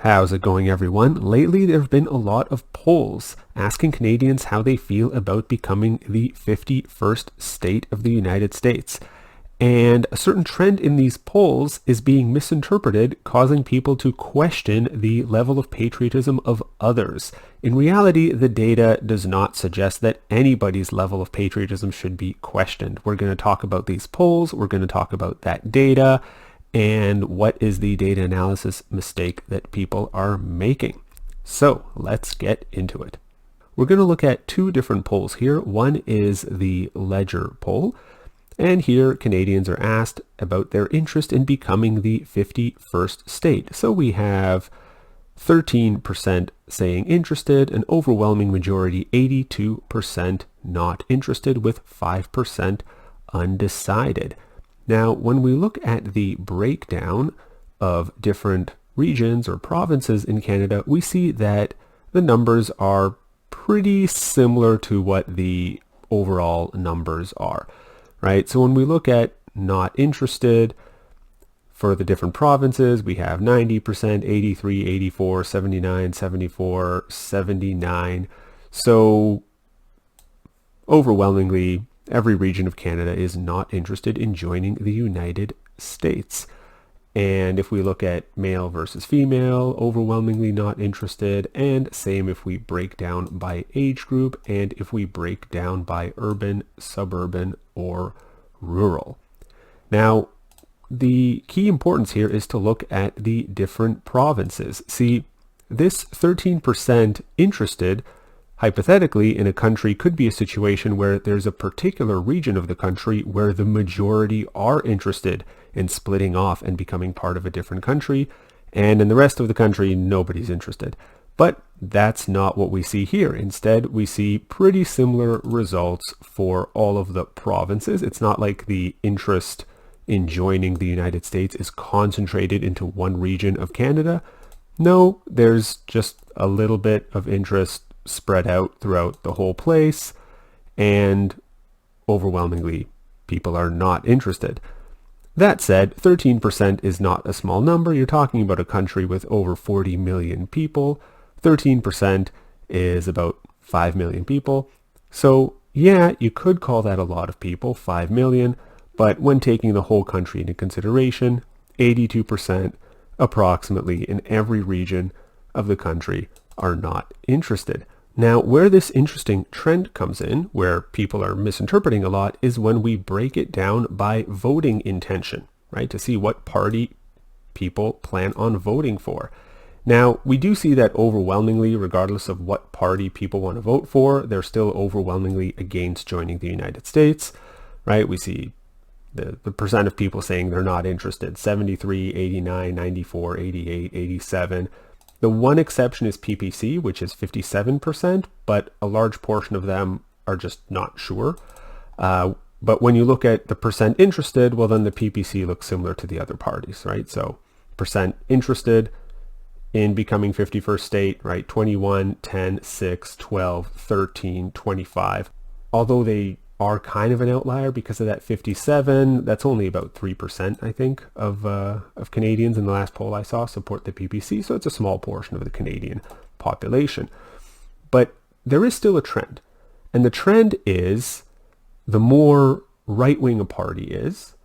How's it going, everyone? Lately, there have been a lot of polls asking Canadians how they feel about becoming the 51st state of the United States. And a certain trend in these polls is being misinterpreted, causing people to question the level of patriotism of others. In reality, the data does not suggest that anybody's level of patriotism should be questioned. We're going to talk about these polls, we're going to talk about that data, and what is the data analysis mistake that people are making. So let's get into it. We're going to look at two different polls here. One is the Ledger poll, and here Canadians are asked about their interest in becoming the 51st state. So we have 13% saying interested, an overwhelming majority, 82% not interested, with 5% undecided. Now, when we look at the breakdown of different regions or provinces in Canada, we see that the numbers are pretty similar to what the overall numbers are, right? So when we look at not interested for the different provinces, we have 90%, 83, 84, 79, 74, 79. So overwhelmingly, every region of Canada is not interested in joining the United States. And if we look at male versus female, overwhelmingly not interested, and same if we break down by age group and if we break down by urban, suburban, or rural. Now, the key importance here is to look at the different provinces. See, this 13% interested hypothetically in a country could be a situation where there's a particular region of the country where the majority are interested in splitting off and becoming part of a different country, and in the rest of the country nobody's interested. But that's not what we see here. Instead, we see pretty similar results for all of the provinces. It's not like the interest in joining the United States is concentrated into one region of Canada. No, there's just a little bit of interest spread out throughout the whole place, and overwhelmingly people are not interested. That said, 13% is not a small number. You're talking about a country with over 40 million people. 13% is about 5 million people. So yeah, you could call that a lot of people, 5 million, but when taking the whole country into consideration, 82% approximately in every region of the country are not interested. Now, where this interesting trend comes in, where people are misinterpreting a lot, is when we break it down by voting intention, right? To see what party people plan on voting for. Now, we do see that overwhelmingly, regardless of what party people want to vote for, they're still overwhelmingly against joining the United States, right? We see the percent of people saying they're not interested, 73, 89, 94, 88, 87. The one exception is PPC, which is 57%, but a large portion of them are just not sure. But when you look at the percent interested, well, then the PPC looks similar to the other parties, right? So percent interested in becoming 51st state, right? 21, 10, 6, 12, 13, 25. Although they are kind of an outlier because of that 57, that's only about 3%, I think, of Canadians in the last poll I saw support the PPC, so it's a small portion of the Canadian population. But there is still a trend, and the trend is the more right-wing a party is,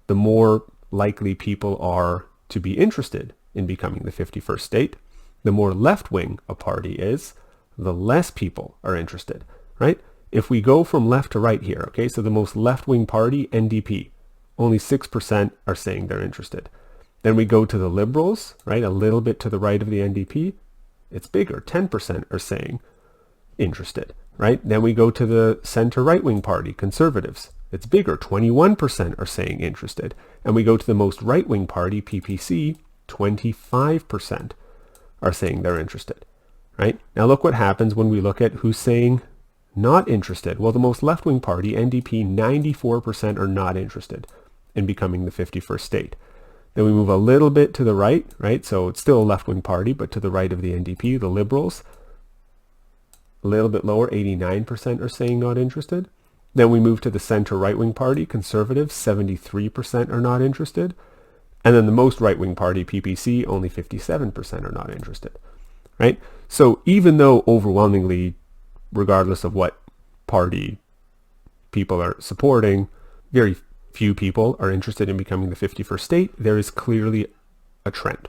the more likely people are to be interested in becoming the 51st state. The more left-wing a party is, the less people are interested, right? If we go from left to right here, okay, so the most left-wing party, NDP, only 6% are saying they're interested. Then we go to the Liberals, right, a little bit to the right of the NDP, it's bigger, 10% are saying interested, right? Then we go to the center right-wing party, Conservatives, it's bigger, 21% are saying interested. And we go to the most right-wing party, PPC, 25% are saying they're interested, right? Now look what happens when we look at who's saying not interested. Well, the most left-wing party, NDP, 94% are not interested in becoming the 51st state. Then we move a little bit to the right, right? So it's still a left-wing party, but to the right of the NDP, the Liberals, a little bit lower, 89% are saying not interested. Then we move to the center right-wing party, Conservatives, 73% are not interested. And then the most right-wing party, PPC, only 57% are not interested, right? So even though overwhelmingly, regardless of what party people are supporting, very few people are interested in becoming the 51st state, there is clearly a trend,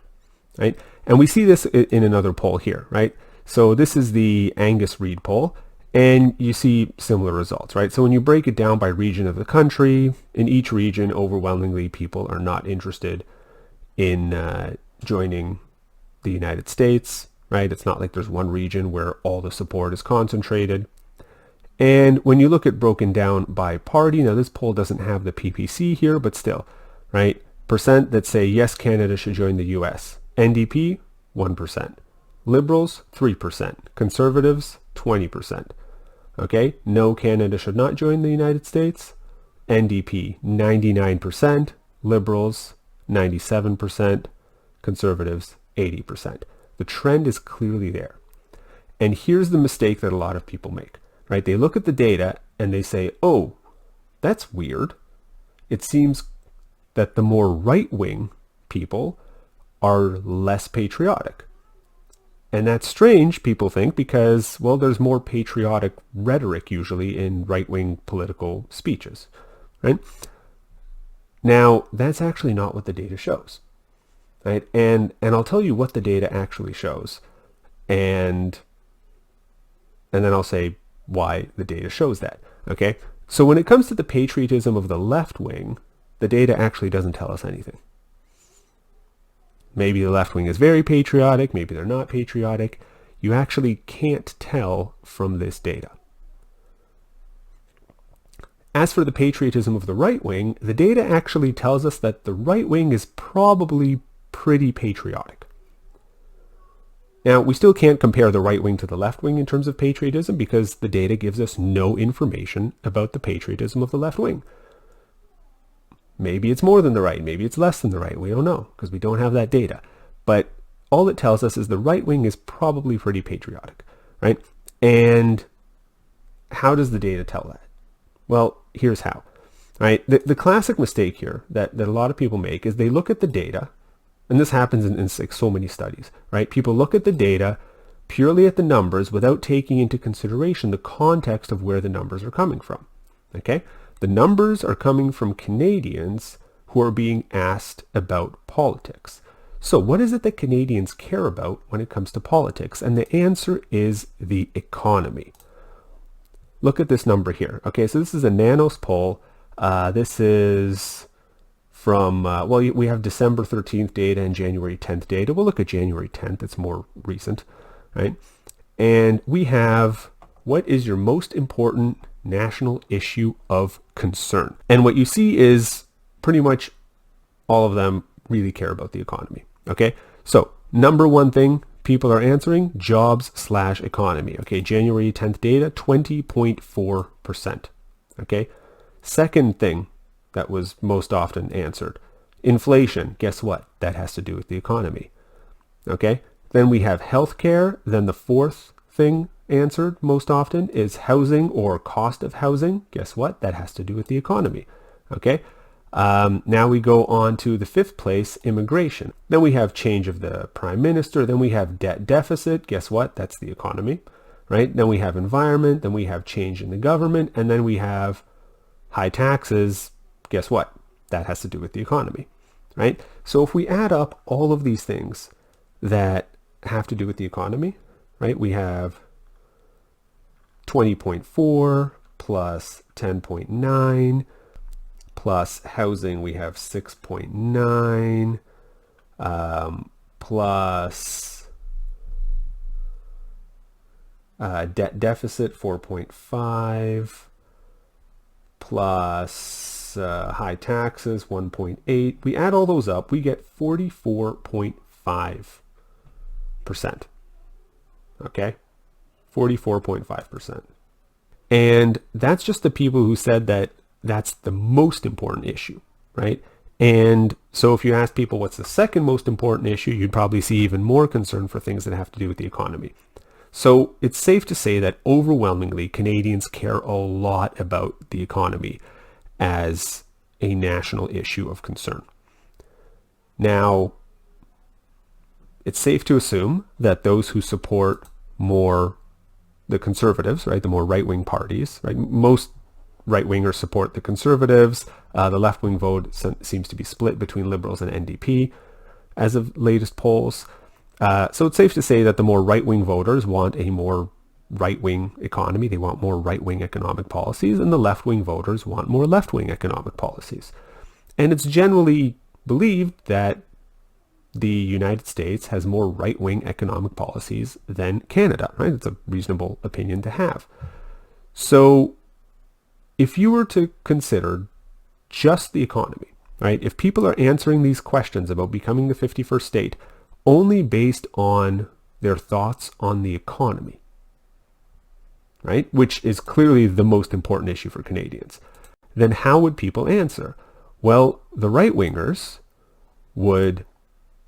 right? And we see this in another poll here, right? So this is the Angus Reid poll, and you see similar results, right? So when you break it down by region of the country, in each region, overwhelmingly people are not interested in joining the United States, right? It's not like there's one region where all the support is concentrated. And when you look at broken down by party, now this poll doesn't have the PPC here, but still, right? Percent that say, yes, Canada should join the US. NDP, 1%. Liberals, 3%. Conservatives, 20%. Okay, no, Canada should not join the United States. NDP, 99%. Liberals, 97%. Conservatives, 80%. The trend is clearly there. And here's the mistake that a lot of people make, right? They look at the data and they say, oh, that's weird. It seems that the more right-wing people are less patriotic. And that's strange, people think, because, well, there's more patriotic rhetoric usually in right-wing political speeches, right? Now, that's actually not what the data shows, right? And I'll tell you what the data actually shows, and then I'll say why the data shows that, okay? So when it comes to the patriotism of the left wing, the data actually doesn't tell us anything. Maybe the left wing is very patriotic, maybe they're not patriotic. You actually can't tell from this data. As for the patriotism of the right wing, the data actually tells us that the right wing is probably pretty patriotic. Now, we still can't compare the right wing to the left wing in terms of patriotism because the data gives us no information about the patriotism of the left wing. Maybe it's more than the right, maybe it's less than the right. We don't know because we don't have that data. But all it tells us is the right wing is probably pretty patriotic, right? And how does the data tell that? Well, here's how, right? The classic mistake here that a lot of people make is they look at the data, and this happens in like so many studies, right? People look at the data purely at the numbers without taking into consideration the context of where the numbers are coming from, okay? The numbers are coming from Canadians who are being asked about politics. So what is it that Canadians care about when it comes to politics? And the answer is the economy. Look at this number here. Okay, so this is a Nanos poll. This is from, well, we have December 13th data and January 10th data. We'll look at January 10th. It's more recent, right? And we have, what is your most important national issue of concern? And what you see is pretty much all of them really care about the economy. Okay, so number one thing people are answering, jobs/economy. Okay, January 10th data, 20.4%. Okay, second thing that was most often answered, inflation. Guess what? That has to do with the economy. Okay, then we have healthcare. Then the fourth thing answered most often is housing or cost of housing. Guess what? That has to do with the economy. Okay. Now we go on to the fifth place, immigration. Then we have change of the prime minister. Then we have debt deficit. Guess what? That's the economy, right? Then we have environment. Then we have change in the government. And then we have high taxes. Guess what? That has to do with the economy, right? So if we add up all of these things that have to do with the economy, right? We have 20.4 plus 10.9 plus housing, we have 6.9 plus debt deficit 4.5 plus high taxes 1.8. We add all those up, we get 44.5%. Okay, 44.5%. And that's just the people who said that that's the most important issue, right? And so if you ask people what's the second most important issue, you'd probably see even more concern for things that have to do with the economy. So it's safe to say that overwhelmingly Canadians care a lot about the economy as a national issue of concern. Now, it's safe to assume that those who support more the conservatives, right, the more right-wing parties, right, most right-wingers support the conservatives. The left-wing vote seems to be split between liberals and NDP as of latest polls. So it's safe to say that the more right-wing voters want a more right-wing economy. They want more right-wing economic policies, and the left-wing voters want more left-wing economic policies. And it's generally believed that the United States has more right-wing economic policies than Canada, right? It's a reasonable opinion to have. So if you were to consider just the economy, right? If people are answering these questions about becoming the 51st state only based on their thoughts on the economy, right? Which is clearly the most important issue for Canadians, then how would people answer? Well, the right-wingers would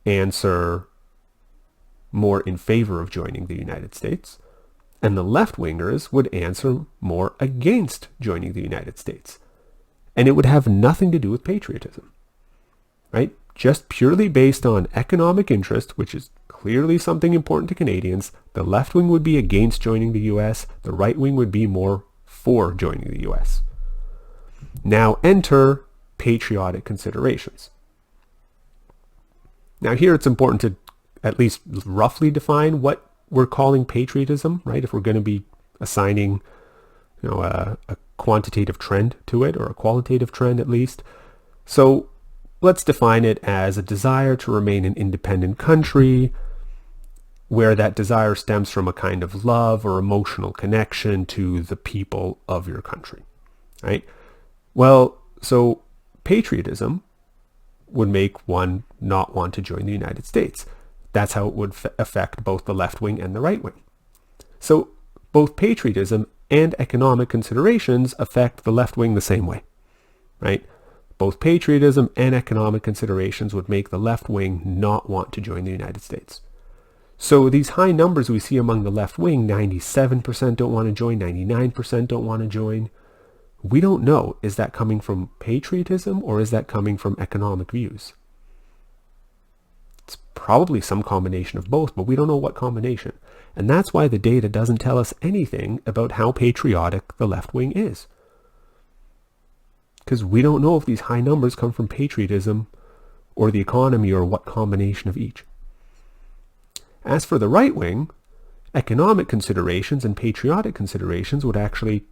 answer more in favor of joining the United States, and the left-wingers would answer more against joining the United States. And it would have nothing to do with patriotism, right? Just purely based on economic interest, which is clearly something important to Canadians, the left wing would be against joining the US, the right wing would be more for joining the US. Now enter patriotic considerations. Now here it's important to at least roughly define what we're calling patriotism, right? If we're going to be assigning, a quantitative trend to it, or a qualitative trend at least. So let's define it as a desire to remain an independent country, where that desire stems from a kind of love or emotional connection to the people of your country, right? Well, so patriotism would make one not want to join the United States. That's how it would affect both the left wing and the right wing. So both patriotism and economic considerations affect the left wing the same way, right? Both patriotism and economic considerations would make the left wing not want to join the United States. So these high numbers we see among the left wing, 97% don't want to join, 99% don't want to join. We don't know, is that coming from patriotism or is that coming from economic views? It's probably some combination of both, but we don't know what combination. And that's why the data doesn't tell us anything about how patriotic the left wing is. Because we don't know if these high numbers come from patriotism or the economy or what combination of each. As for the right wing, economic considerations and patriotic considerations would actually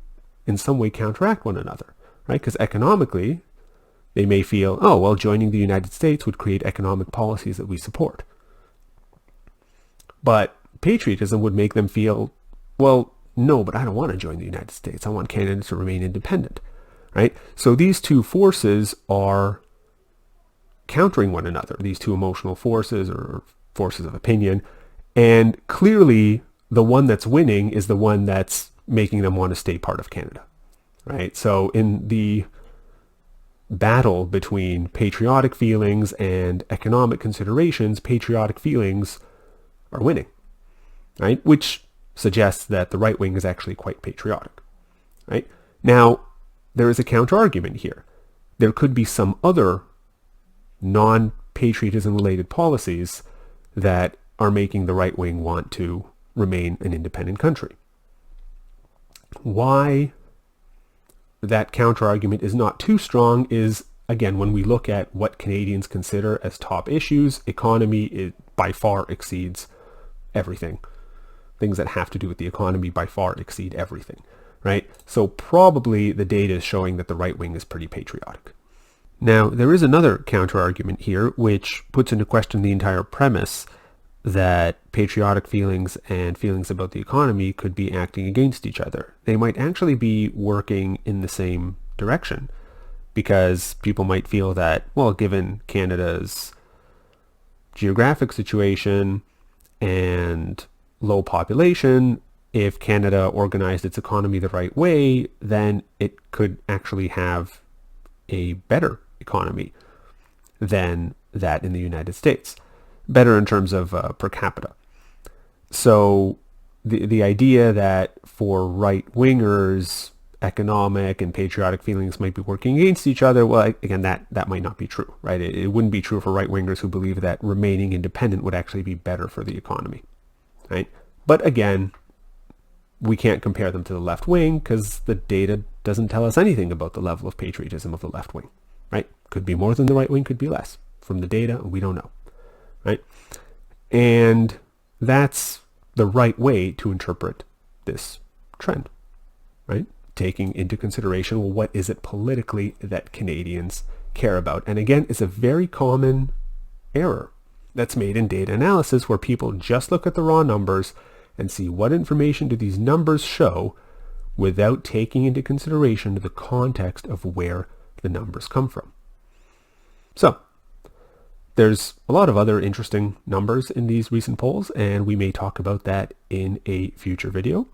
in some way counteract one another, right? Because economically, they may feel, oh, well, joining the United States would create economic policies that we support. But patriotism would make them feel, well, no, but I don't want to join the United States. I want Canada to remain independent, right? So these two forces are countering one another, these two emotional forces or forces of opinion. And clearly, the one that's winning is the one that's making them want to stay part of Canada, right? So in the battle between patriotic feelings and economic considerations, patriotic feelings are winning, right? Which suggests that the right wing is actually quite patriotic, right? Now, there is a counter-argument here. There could be some other non-patriotism related policies that are making the right wing want to remain an independent country. Why that counter-argument is not too strong is, again, when we look at what Canadians consider as top issues, economy by far exceeds everything. Things that have to do with the economy by far exceed everything, right? So probably the data is showing that the right wing is pretty patriotic. Now, there is another counter-argument here which puts into question the entire premise that patriotic feelings and feelings about the economy could be acting against each other. They might actually be working in the same direction, because people might feel that, well, given Canada's geographic situation and low population, if Canada organized its economy the right way, then it could actually have a better economy than that in the United States. Better in terms of per capita. So the idea that for right-wingers, economic and patriotic feelings might be working against each other. Well, again, that might not be true, right? It wouldn't be true for right-wingers who believe that remaining independent would actually be better for the economy, right? But again, we can't compare them to the left wing because the data doesn't tell us anything about the level of patriotism of the left wing, right? Could be more than the right wing, could be less. From the data, we don't know, right? And that's the right way to interpret this trend, right? Taking into consideration, well, what is it politically that Canadians care about? And again, it's a very common error that's made in data analysis where people just look at the raw numbers and see what information do these numbers show without taking into consideration the context of where the numbers come from. So there's a lot of other interesting numbers in these recent polls, and we may talk about that in a future video.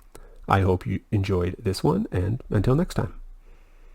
I hope you enjoyed this one, and until next time.